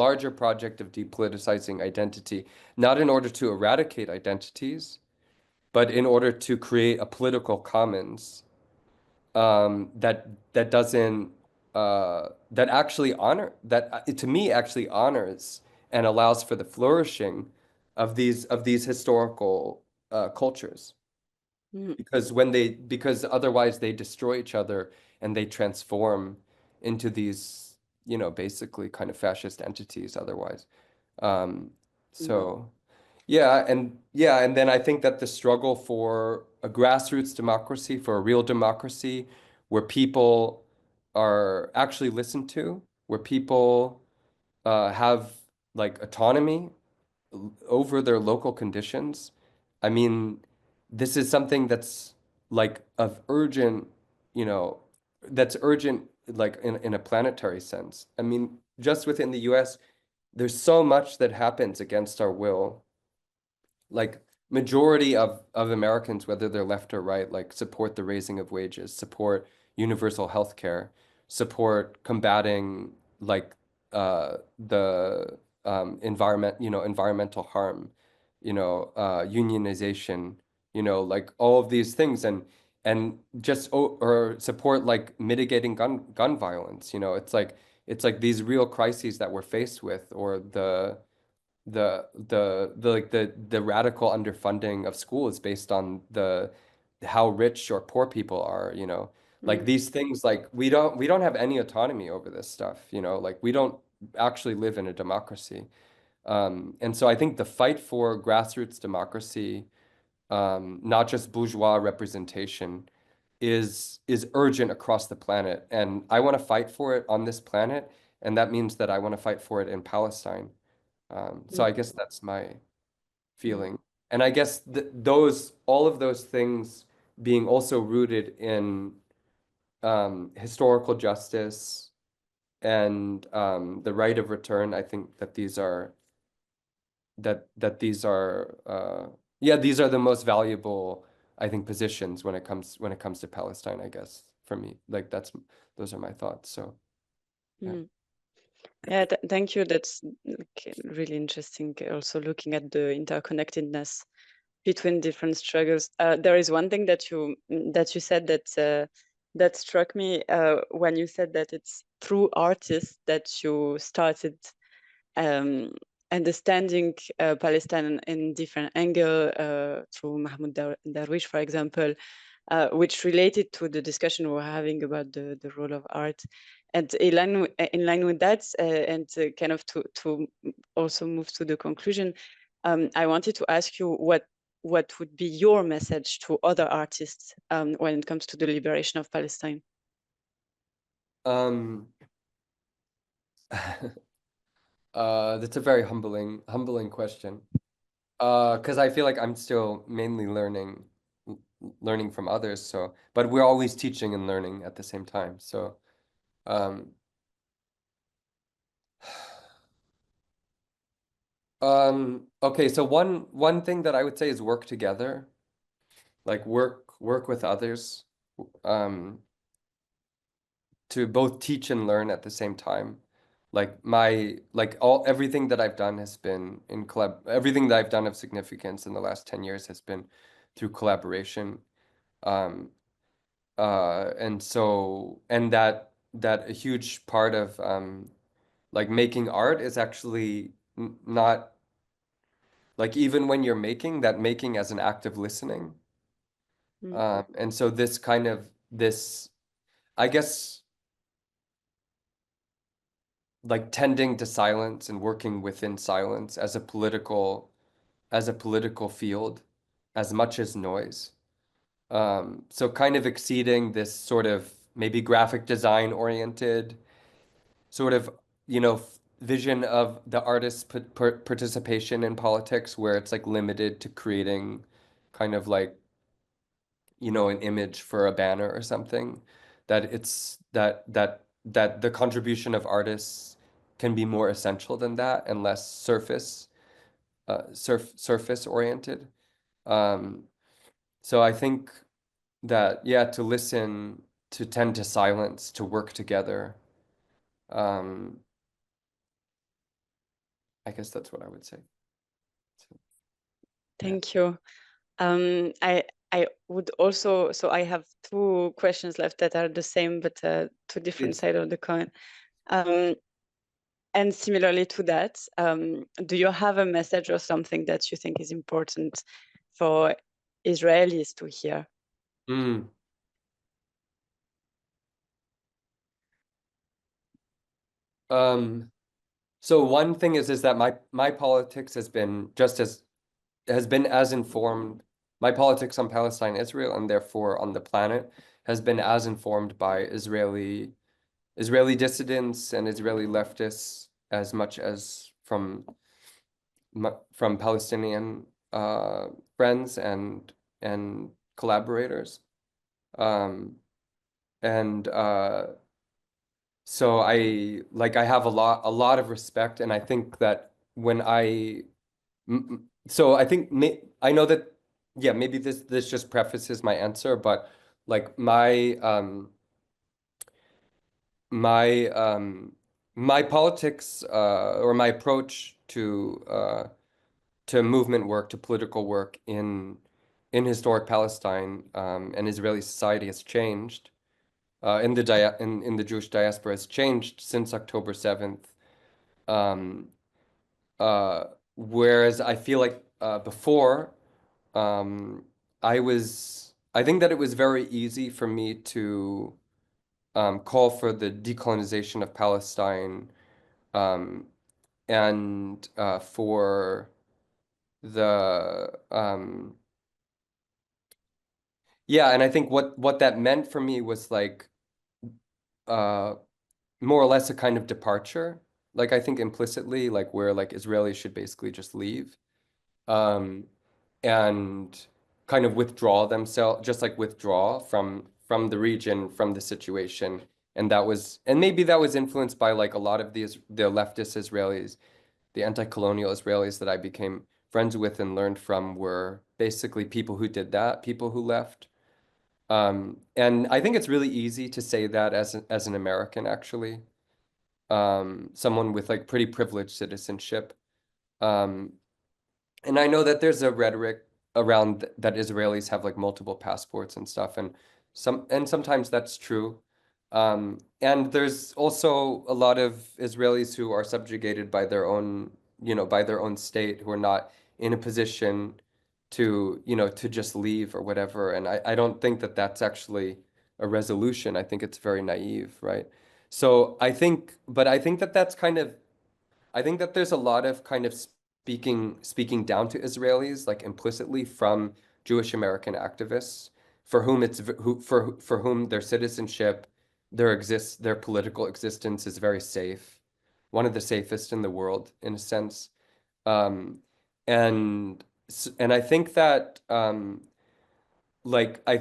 larger project of depoliticizing identity, not in order to eradicate identities, but in order to create a political commons, that doesn't that actually to me actually honors and allows for the flourishing of these historical cultures, Mm. because otherwise they destroy each other and they transform into these, basically kind of fascist entities otherwise. Um, Mm. so yeah, and then I think that the struggle for a grassroots democracy, for a real democracy, where people are actually listened to, where people have, like, autonomy over their local conditions. I mean, this is something that's like of urgent, you know, that's urgent like in a planetary sense. I mean, just within the US, there's so much that happens against our will. Like majority of Americans, whether they're left or right, like support the raising of wages, support universal health care, support combating like the environmental harm, unionization, like all of these things and just or support like mitigating gun violence. It's like these real crises that we're faced with, or the radical underfunding of schools based on the how rich or poor people are, like Mm, these things, like we don't have any autonomy over this stuff, like we don't actually live in a democracy. And so I think the fight for grassroots democracy, not just bourgeois representation, is urgent across the planet, and I want to fight for it on this planet, and that means that I want to fight for it in Palestine. So mm, I guess that's my mm, feeling. And I guess th those all of those things being also rooted in historical justice and the right of return, I think that these are yeah, these are the most valuable, I think, positions when it comes to Palestine, I guess, for me. Like those are my thoughts. So yeah. mm. Yeah, thank you. That's really interesting. Also looking at the interconnectedness between different struggles. There is one thing that you said that struck me when you said that it's through artists that you started um, understanding Palestine in different angle through Mahmoud Darwish, for example, which related to the discussion we were having about the role of art. And in line with that, and kind of to also move to the conclusion, I wanted to ask you what would be your message to other artists when it comes to the liberation of Palestine? Um, that's a very humbling question. Because I feel like I'm still mainly learning from others. So, but we're always teaching and learning at the same time. So, um, okay. So one thing that I would say is work together, like work with others, um, to both teach and learn at the same time. Everything that I've done has been everything that I've done of significance in the last 10 years has been through collaboration. Um, and that a huge part of like making art is actually not like, even when you're making that, making as an act of listening. Mm, And so this, I guess, like tending to silence and working within silence as a political field, as much as noise. So kind of exceeding this sort of maybe graphic design oriented sort of, vision of the artist's participation in politics, where it's like limited to creating kind of like, an image for a banner or something, that the contribution of artists can be more essential than that and less surface oriented. Um, so I think that, yeah, to listen, to tend to silence, to work together. Um, I guess that's what I would say. So, yeah. thank you. I would also, so I have two questions left that are the same, but two different Please. sides of the coin. Um, and similarly to that, do you have a message or something that you think is important for Israelis to hear? Mm. Um, so one thing is that my politics has been as informed. My politics on Palestine, Israel, and therefore on the planet, has been as informed by Israeli dissidents and Israeli leftists as much as from Palestinian friends and collaborators. Um, and so I have a lot of respect, and I think that when so I think I know that, yeah, maybe this just prefaces my answer, but like my my politics, or my approach to movement work, to political work in historic Palestine, and Israeli society has changed, in the Jewish diaspora has changed since October 7th. Um, uh, Whereas I feel like, before, um, I think that it was very easy for me to, call for the decolonization of Palestine, um, and for the yeah, and I think what that meant for me was like, uh, more or less a kind of departure. Like, I think implicitly, like, where like Israelis should basically just leave, um, and kind of withdraw themselves, just like withdraw from the region, from the situation. And maybe that was influenced by like a lot of the leftist Israelis, the anti-colonial Israelis that I became friends with and learned from, were basically people who did that, people who left. And I think it's really easy to say that as an American, actually, someone with like pretty privileged citizenship. Um, and I know that there's a rhetoric around that Israelis have like multiple passports and stuff, and sometimes that's true. And there's also a lot of Israelis who are subjugated by their own, by their own state, who are not in a position to, to just leave or whatever. And I don't think that that's actually a resolution. I think it's very naive, right? So I think that that's kind of I think that there's a lot of kind of speaking down to Israelis, like implicitly, from Jewish American activists, for whom for whom their citizenship, their political existence is very safe, one of the safest in the world, in a sense. Um, and I think that, I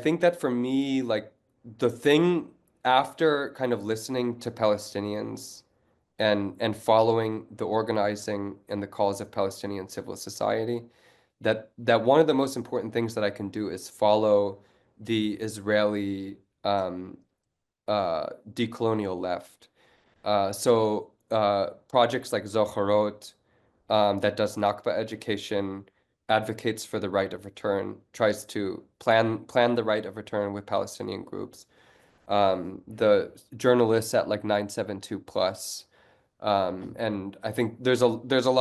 think that for me, like, the thing, after kind of listening to Palestinians and following the organizing and the cause of Palestinian civil society, that one of the most important things that I can do is follow the Israeli, decolonial left. Projects like Zocharot, that does Nakba education, advocates for the right of return, tries to plan the right of return with Palestinian groups. The journalists at like 972 Plus, and I think there's a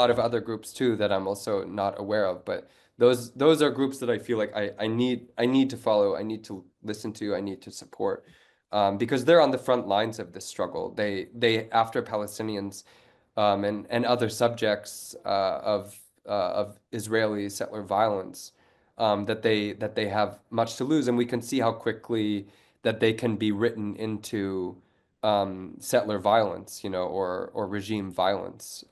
lot of other groups too that I'm also not aware of, but those are groups that I feel like I need to follow, I need to listen to, I need to support, because they're on the front lines of this struggle. They after Palestinians, and other subjects, of Israeli settler violence, that they have much to lose, and we can see how quickly that they can be written into, settler violence, or regime violence,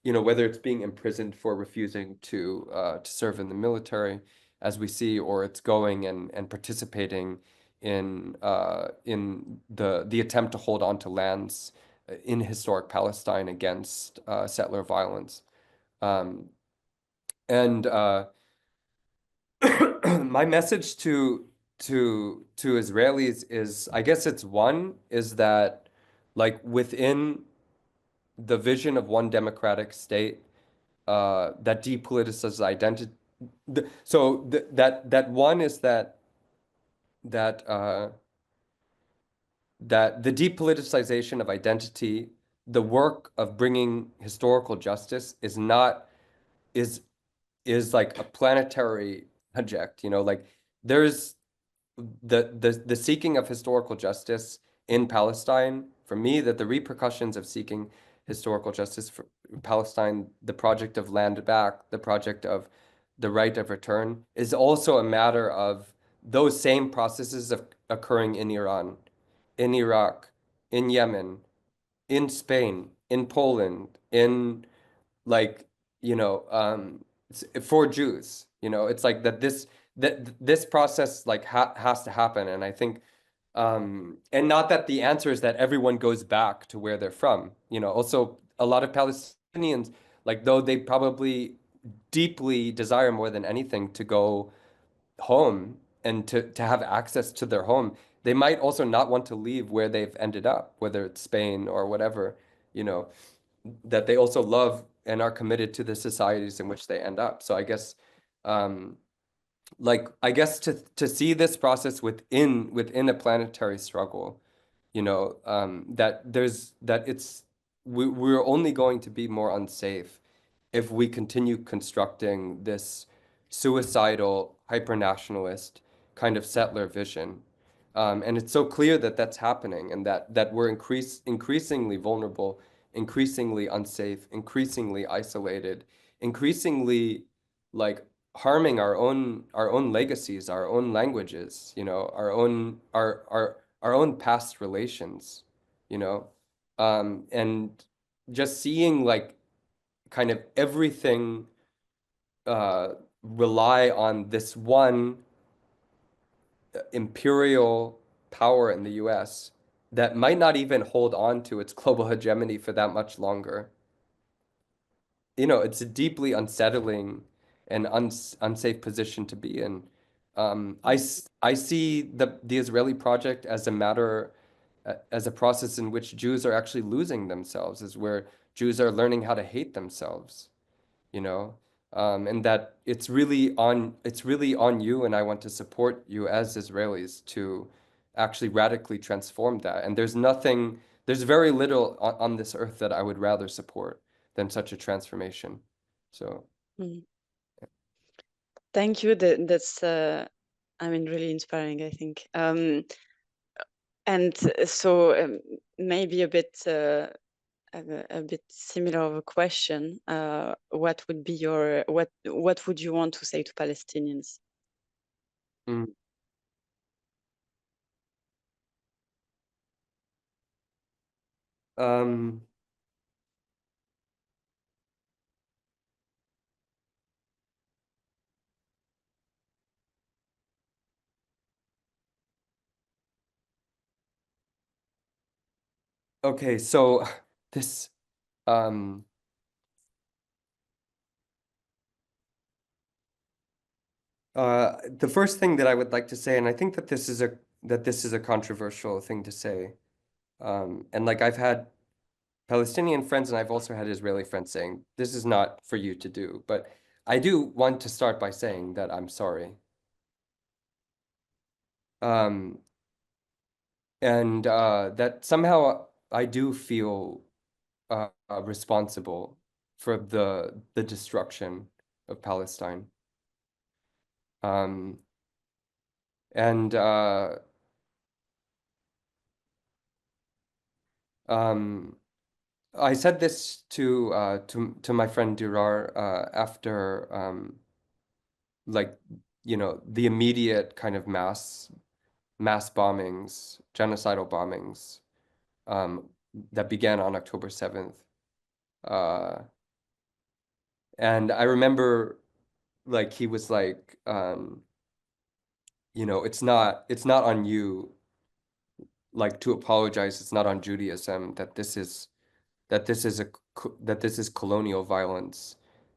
whether it's being imprisoned for refusing to serve in the military, as we see, or it's going and participating in the attempt to hold on to lands, in historic Palestine against, settler violence. Um, and My message to Israelis is, I guess it's one, is that, like, within the vision of one democratic state, that depoliticizes identity. That one is that that the depoliticization of identity, the work of bringing historical justice, is is like a planetary project. Like, there's the seeking of historical justice in Palestine. For me, that the repercussions of seeking historical justice for Palestine, the project of land back, the project of the right of return, is also a matter of those same processes of occurring in Iran, in Iraq, in Yemen, in Spain, in Poland, in, like, for Jews. It's like that this process, like, has to happen. And I think, And not that the answer is that everyone goes back to where they're from. Also a lot of Palestinians, like though they probably deeply desire more than anything to go home and to have access to their home, they might also not want to leave where they've ended up, whether it's Spain or whatever, you know, that they also love and are committed to the societies in which they end up. So I guess um, I guess to see this process within a planetary struggle, that we're only going to be more unsafe if we continue constructing this suicidal, hyper-nationalist kind of settler vision. And it's so clear that that's happening, and that we're increasingly vulnerable, increasingly unsafe, increasingly isolated, increasingly like harming our own legacies, our own languages, our own past relations, you know, and just seeing like kind of everything uh, rely on this one imperial power in the US that might not even hold on to its global hegemony for that much longer. It's a deeply unsettling and unsafe position to be in. I see the Israeli project as as a process in which Jews are actually losing themselves, is where Jews are learning how to hate themselves, you know, and that it's really on you, and I want to support you as Israelis to actually radically transform that. And there's very little on this earth that I would rather support than such a transformation. So, Mm. Thank you. That's I mean, really inspiring, I think. And so maybe a bit similar of a question. What would be what would you want to say to Palestinians? mm, um, okay, so this, um, the first thing that I would like to say, and I think that this is a controversial thing to say, and like I've had Palestinian friends and I've also had Israeli friends saying this is not for you to do, but I do want to start by saying that I'm sorry, um, and that somehow I do feel responsible for the destruction of Palestine, um, and um, I said this to my friend Durar after like the immediate kind of mass bombings, genocidal bombings um, that began on October 7th. Uh, and I remember like he was like it's not on you like to apologize. It's not on Judaism that this is colonial violence.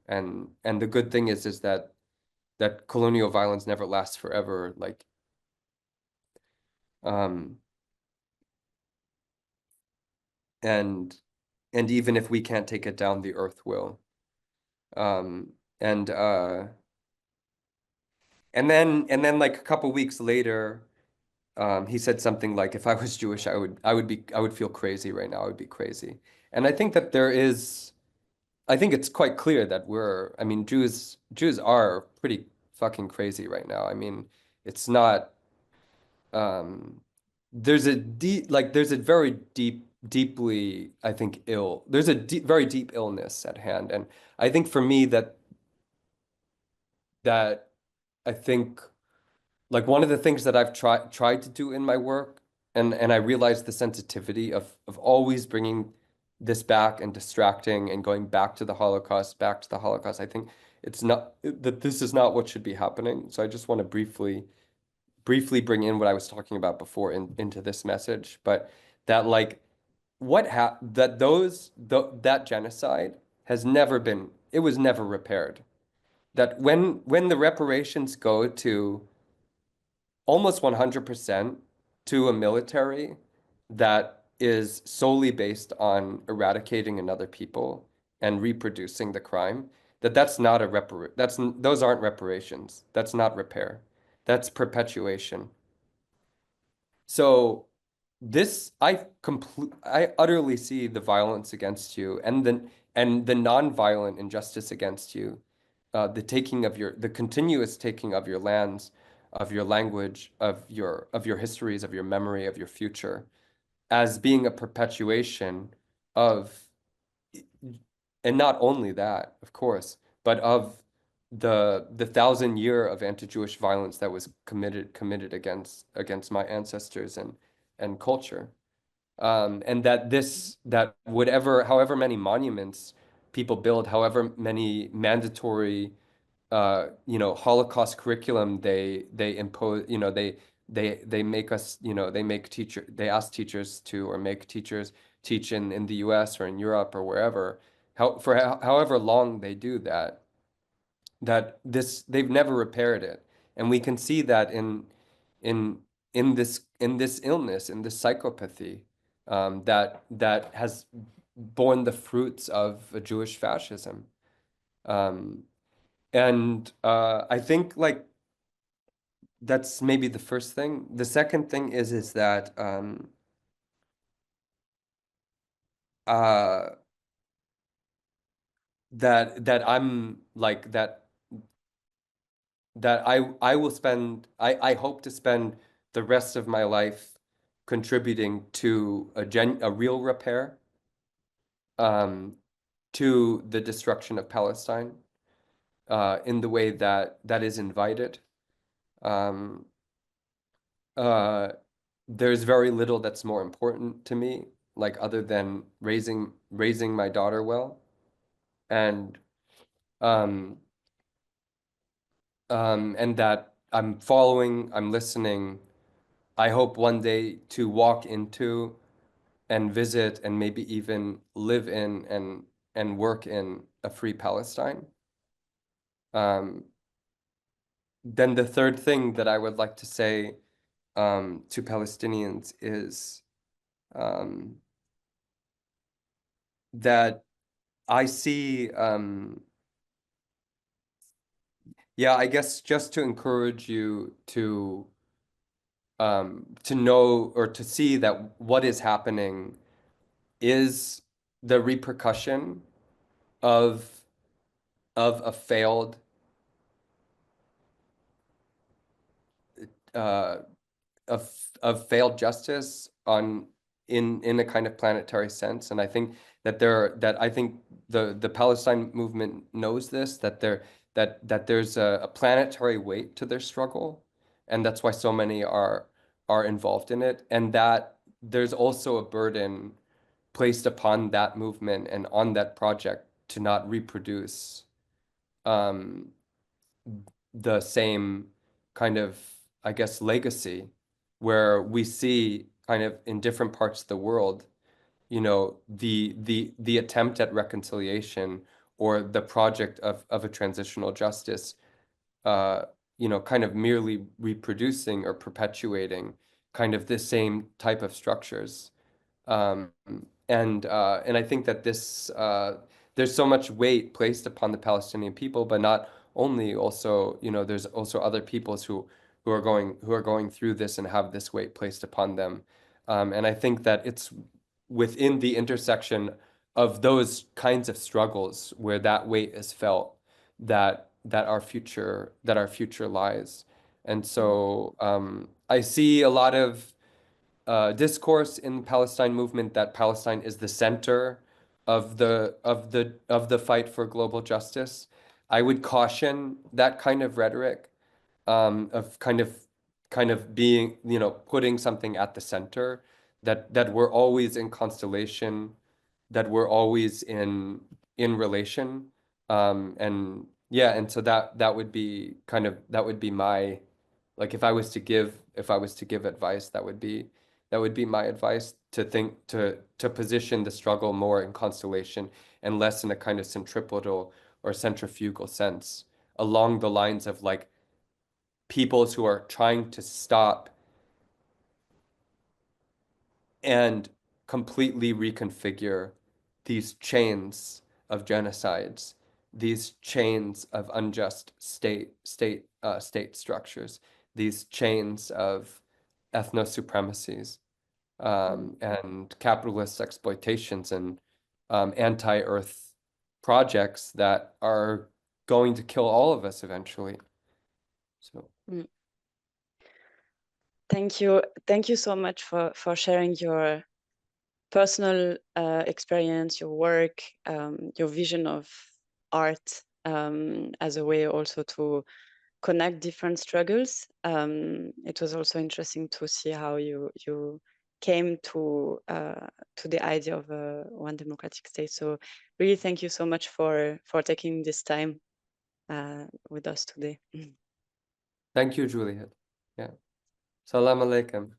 And the good thing is that colonial violence never lasts forever. Um, and and even if we can't take it down, the earth will. Um, and and then like a couple weeks later, he said something like, "If I was Jewish, I would feel crazy right now. I would be crazy." And I think that I think it's quite clear that I mean, Jews are pretty fucking crazy right now. I mean, it's not. Um, there's a very deeply, I think, there's a very deep illness at hand. And I think for me that I think like one of the things that I've tried to do in my work, and I realized the sensitivity of always bringing this back and distracting and going back to the Holocaust, back to the Holocaust. I think it's not that this is not what should be happening. So I just want to briefly bring in what I was talking about before into this message, but that like what that that genocide has never been, it was never repaired. That when the reparations go to almost 100% to a military that is solely based on eradicating another people and reproducing the crime, that's not a those aren't reparations. That's not repair. That's perpetuation. So this I utterly see the violence against you and the non-violent injustice against you, the continuous taking of your lands, of your language, of your histories, of your memory, of your future, as being a perpetuation of, and not only that, of course, but of the 1,000 year of anti-Jewish violence that was committed against my ancestors and culture. And that whatever, however many monuments people build, however many mandatory Holocaust curriculum they impose, they make us, they ask teachers to, or make teachers teach in the US or in Europe or wherever, however long they do that, they've never repaired it. And we can see that in in this illness, in this psychopathy, that has borne the fruits of a Jewish fascism. Um, and I think like that's maybe the first thing. The second thing is that uh, that I'm like that I will spend, I hope to spend the rest of my life contributing to a real repair, um, to the destruction of Palestine, in the way that is invited. Um, uh, there's very little that's more important to me, like other than raising my daughter well, and um, and that I'm following, I'm listening. I hope one day to walk into and visit and maybe even live in and work in a free Palestine. Um, then the third thing that I would like to say, to Palestinians is, um, that I see, yeah, I guess just to encourage you to know or to see that what is happening is the repercussion of a failed, uh, of failed justice on in a kind of planetary sense. And I think that I think the Palestine movement knows this, that there's a planetary weight to their struggle, and that's why so many are involved in it, and that there's also a burden placed upon that movement and on that project to not reproduce, um, the same kind of, I guess, legacy, where we see kind of in different parts of the world, the attempt at reconciliation or the project of a transitional justice, uh, kind of merely reproducing or perpetuating kind of the same type of structures. Um, and I think that there's so much weight placed upon the Palestinian people, but not only, also, there's also other peoples who are going through this and have this weight placed upon them. And I think that it's within the intersection of those kinds of struggles where that weight is felt, that our future lies. And so, I see a lot of discourse in the Palestine movement that Palestine is the center of the fight for global justice. I would caution that kind of rhetoric, of kind of being, putting something at the center, that we're always in constellation, that we're always in relation. And yeah, and so that would be my Like if I was to give advice, that would be my advice, to think to position the struggle more in constellation and less in a kind of centripetal or centrifugal sense, along the lines of like peoples who are trying to stop and completely reconfigure these chains of genocides, these chains of unjust state structures, these chains of ethno supremacies, and capitalist exploitations, and anti-Earth projects that are going to kill all of us eventually. So. Thank you so much for sharing your personal experience, your work, your vision of art as a way also to connect different struggles. It was also interesting to see how you came to the idea of one democratic state. So really, thank you so much for taking this time with us today. Thank you, Juliet. Yeah. Salam alaikum.